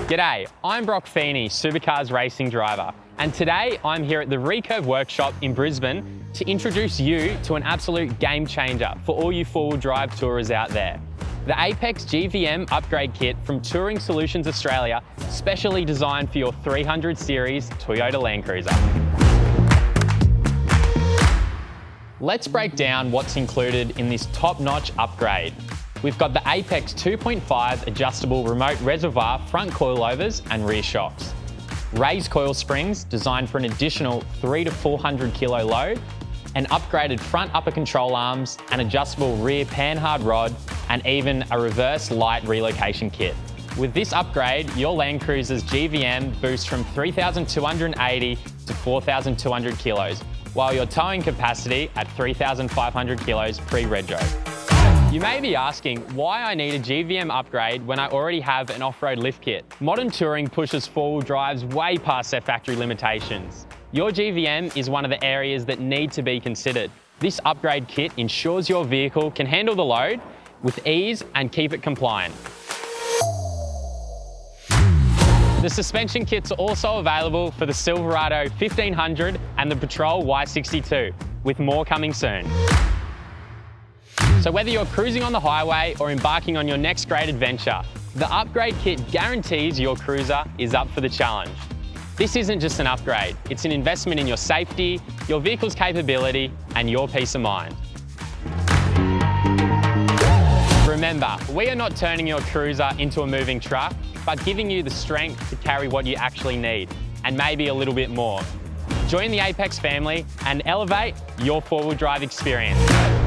G'day, I'm Brock Feeney, Supercars racing driver, and today I'm here at the Recurve Workshop in Brisbane to introduce you to an absolute game changer for all you four-wheel drive tourers out there. The Apex GVM Upgrade Kit from Touring Solutions Australia, specially designed for your 300 series Toyota Landcruiser. Let's break down what's included in this top-notch upgrade. We've got the Apex 2.5 adjustable remote reservoir front coilovers and rear shocks. Raised coil springs designed for an additional 300 to 400 kilo load, an upgraded front upper control arms, an adjustable rear panhard rod, and even a reverse light relocation kit. With this upgrade, your Landcruiser's GVM boosts from 3,280 to 4,200 kilos, while your towing capacity at 3,500 kilos pre-rego. You may be asking why I need a GVM upgrade when I already have an off-road lift kit. Modern touring pushes four-wheel drives way past their factory limitations. Your GVM is one of the areas that need to be considered. This upgrade kit ensures your vehicle can handle the load with ease and keep it compliant. The suspension kits are also available for the Silverado 1500 and the Patrol Y62, with more coming soon. So whether you're cruising on the highway or embarking on your next great adventure, the upgrade kit guarantees your cruiser is up for the challenge. This isn't just an upgrade, it's an investment in your safety, your vehicle's capability, and your peace of mind. Remember, we are not turning your cruiser into a moving truck, but giving you the strength to carry what you actually need, and maybe a little bit more. Join the Apex family and elevate your four-wheel drive experience.